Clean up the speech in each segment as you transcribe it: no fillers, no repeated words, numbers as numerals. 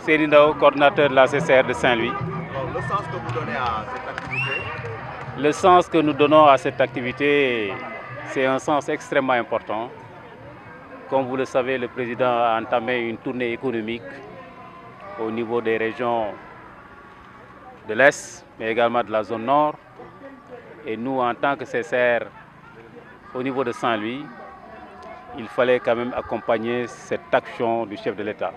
Seyni Ndao, coordinateur de la CCR de Saint-Louis. Le sens que vous donnez à cette activité? Le sens que nous donnons à cette activité, c'est un sens extrêmement important. Comme vous le savez, le président a entamé une tournée économique au niveau des régions de l'Est, mais également de la zone Nord. Et nous, en tant que CCR, au niveau de Saint-Louis, il fallait quand même accompagner cette action du chef de l'État.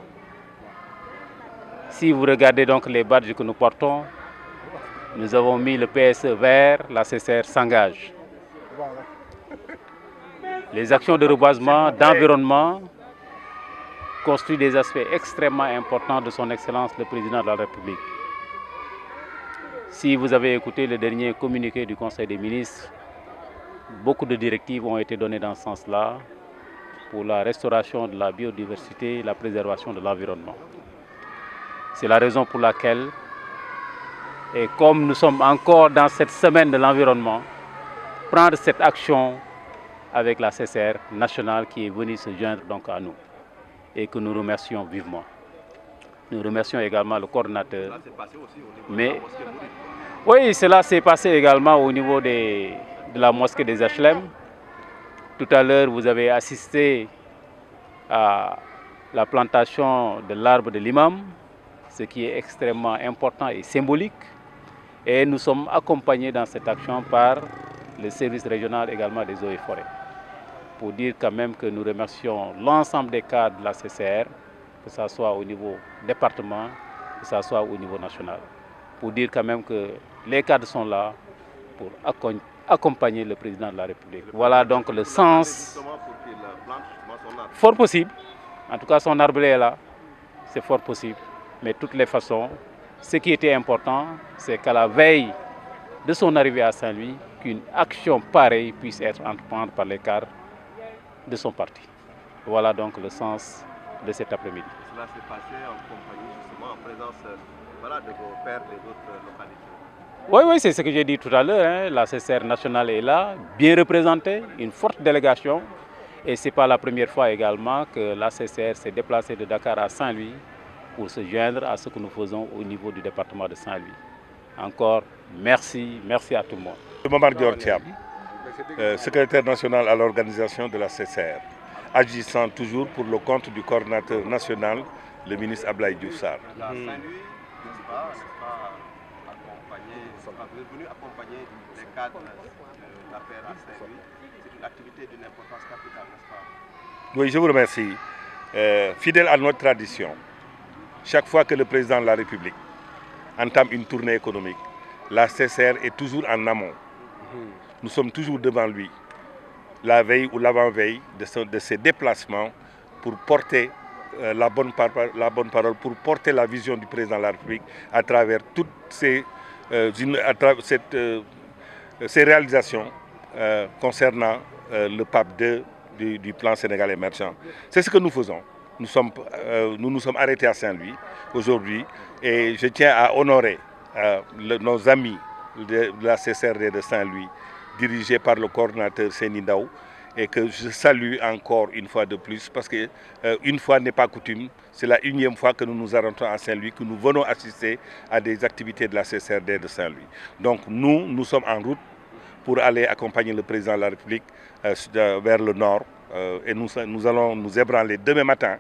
Si vous regardez donc les badges que nous portons, nous avons mis le PSE vert, la CCR s'engage. Les actions de reboisement, d'environnement constituent des aspects extrêmement importants de son Excellence le Président de la République. Si vous avez écouté le dernier communiqué du Conseil des ministres, beaucoup de directives ont été données dans ce sens-là pour la restauration de la biodiversité et la préservation de l'environnement. C'est la raison pour laquelle, et comme nous sommes encore dans cette semaine de l'environnement, prendre cette action avec la CCR nationale qui est venue se joindre donc à nous et que nous remercions vivement. Nous remercions également le coordinateur. Mais oui, cela s'est passé également au niveau de la mosquée des HLM. Tout à l'heure, vous avez assisté à la plantation de l'arbre de l'imam, ce qui est extrêmement important et symbolique. Et nous sommes accompagnés dans cette action par le service régional également des eaux et forêts. Pour dire quand même que nous remercions l'ensemble des cadres de la CCR, que ce soit au niveau département, que ce soit au niveau national. Pour dire quand même que les cadres sont là pour accompagner le président de la République. Voilà donc le sens. Fort possible. En tout cas, son arbre est là. C'est fort possible. Mais de toutes les façons, ce qui était important, c'est qu'à la veille de son arrivée à Saint-Louis, qu'une action pareille puisse être entreprise par les cadres de son parti. Voilà donc le sens de cet après-midi. Cela s'est passé en compagnie, justement, en présence de vos pairs des autres localités. Oui, c'est ce que j'ai dit tout à l'heure. Hein. La CCR nationale est là, bien représentée, une forte délégation. Et ce n'est pas la première fois également que la CCR s'est déplacée de Dakar à Saint-Louis pour se joindre à ce que nous faisons au niveau du département de Saint-Louis. Encore merci à tout le monde. Momar Dior Thiam, secrétaire national à l'organisation de la CCR, agissant toujours pour le compte du coordinateur national, le ministre Abdoulaye Diouf Sarr. Saint-Louis, n'est-ce pas venu accompagner les cadres de l'affaire à Saint-Louis. C'est une activité d'une importance capitale, n'est-ce pas? Oui, je vous remercie. Fidèle à notre tradition, chaque fois que le président de la République entame une tournée économique, la CCR est toujours en amont. Nous sommes toujours devant lui, la veille ou l'avant-veille de ses déplacements pour porter la bonne parole, pour porter la vision du président de la République à travers toutes ces réalisations concernant le PAP 2 du plan Sénégal émergent. C'est ce que nous faisons. Nous nous sommes arrêtés à Saint-Louis aujourd'hui et je tiens à honorer nos amis de la CCRD de Saint-Louis, dirigés par le coordinateur Seyni Ndao, et que je salue encore une fois de plus parce que une fois n'est pas coutume, c'est la 1e fois que nous nous arrêtons à Saint-Louis, que nous venons assister à des activités de la CCRD de Saint-Louis. Donc nous sommes en route pour aller accompagner le président de la République vers le nord et nous allons nous ébranler demain matin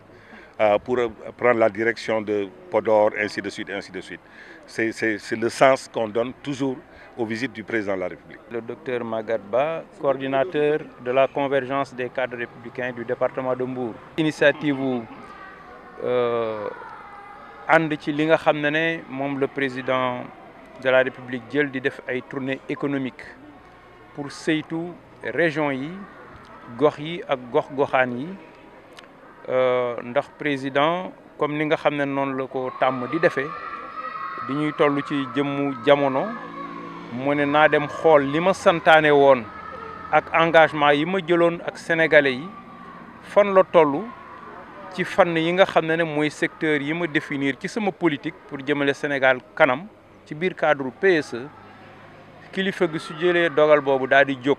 pour prendre la direction de Podor, ainsi de suite, ainsi de suite. C'est le sens qu'on donne toujours aux visites du président de la République. Le docteur Magadba, coordinateur de la convergence des cadres républicains du département de Mbour. Initiative ànd ci li nga xam ne moom le président de la République jël di def ay tournée économique pour saytu région yi gox yi ak gox-goxaan yi ndax président comme ni nga xam ne noonu la ko tàmm di defee di ñuy toll ci jëmmu jamono mu ne naa dem xool li ma santaane woon ak engagement yi ma jëloon ak sénégalais yi fan la toll ci fànn yi nga xam ne mooy secteur yi ma définir ci sama politique pour jëmale Sénégal kanam ci biir cadre PSE kilifa gi su jëlee dogal boobu daal di jóg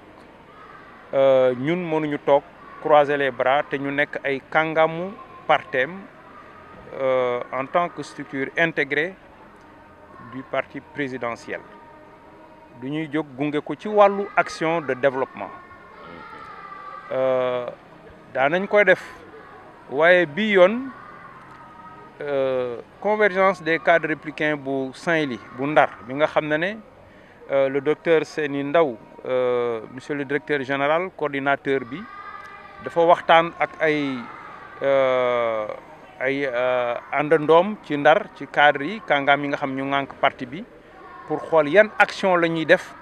ñun mënuñu toog croiser les bras te ñu nekk ay kàngamu partem en tant que structure intégrée du parti présidentiel du ñuy jóg gunge ko ci wàllu action de développement daanañ koy def waaye bi yoon convergence des cadres républicains bu Saint-Louis bu Ndar bi nga xam ne le docteur Seyni Ndaw monsieur le directeur général coordinateur bi dafa waxtaan ak ay àndandoom ci Ndar ci cadre yi kàngaam yi nga xam ñu ŋànk parti bi pour xool yan action la ñuy def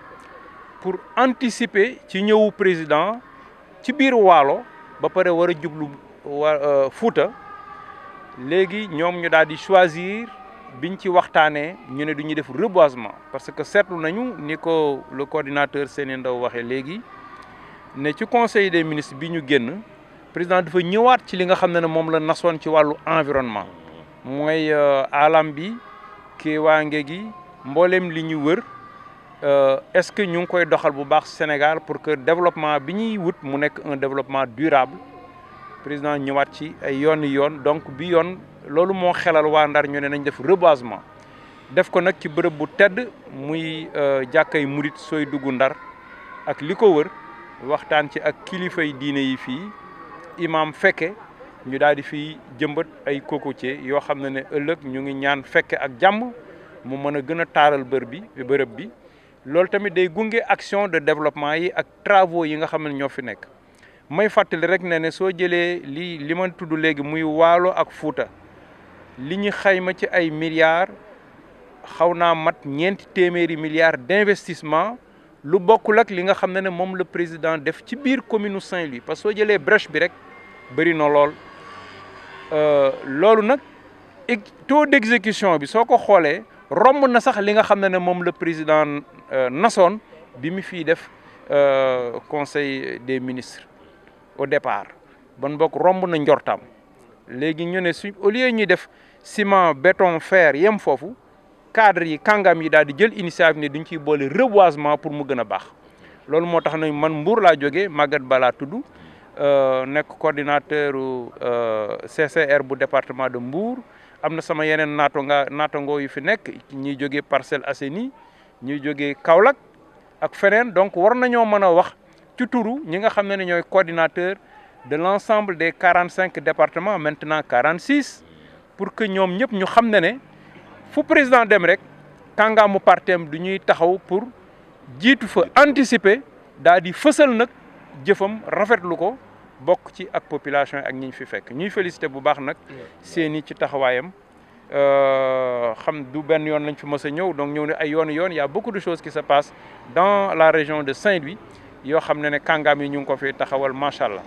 pour anticiper ci ñëwu président ci biir Waalo ba pare war a jublu Fuuta léegi ñoom ñu daal di choisir biñ ci waxtaanee ñu ne du ñuy def reboisement parce que seetlu nañu ni ko le coordinateur Seyni Ndaw waxee léegi ne ci conseil des ministres bi ñu génn président dafa ñëwaat ci li nga xam ne moom la nasoon ci wàllu environnement mooy alam bi kéewaange gi mboolem li ñu wër est-ce que ñu ngi koy doxal bu baax Sénégal pour que développement bi ñuy wut mu nekk un développement durable président ñëwaat ci ay yoon donc bi yoon loolu moo xelal waa Ndar ñu ne nañ def reboisement def ko nag ci bërëb bu tedd muy jàkkay murit sooy dugg Ndar ak li ko wër waxtaan ci ak kilifay diine yi fii imam fekke ñu daal di fii jëmbat ay cocotier yoo xam ne ëllëg ñu ngi ñaan fekke ak jàmm mu mën a gën a taaral bërëb bi loolu tamit day gunge action de développement yi ak travaux yi nga xam ne ñoo fi nekk may fàttali rek ne soo jëlee li ma tudd léegi muy Waalo ak Fuuta li ñu xayma ci ay milliards xaw naa mat 400 milliards d'investissement lu bokkul ak li nga xam ne moom le président def ci biir commune Saint-Louis parce que soo jëlee brèche bi rek bëri na lool loolu nag taux d'exécution bi soo ko xoolee romb na sax li nga xam ne moom le président nasoon bi mu fii def conseil des ministres au départ bon bokk romb na njortam léegi ñu ne au lieu ñuy def ciment béton fer yem foofu cadre yi kàngam yi daal di jël initiative ne duñ ciy boole reboisement pour mu gën a baax loolu moo tax na man Mbour laa jógee Maguette Ba laa tudd nekk coordinateur CCR bu département de Mbour am na sama yeneen naatangoo yu fi nekk ñuy jógee Parcelles Assainies ñuy jógee Kaolack ak feneen donc war nañoo mën a wax ci turu ñi nga xam ne ñooy coordinateur de l'ensemble des 45 départements maintenant 46 pour que ñoom ñëpp ñu xam ne fu président dem rek kàngaamu partem du ñuy taxaw pour jiitu fa anticiper daal di fësal nag jëfam rafetlu ko bokk ci ak population ak ñi ñu fi fekk ñuy féliciter bu baax nag seeni ci taxawaayam xam du benn yoon lañ fi mës a ñëw donc ñëw ne ay yoon y a beaucoup de choses qui se passent dans la région de Saint-Louis yoo xam ne kàngaam yi ñu ngi ko fi taxawal macha allah.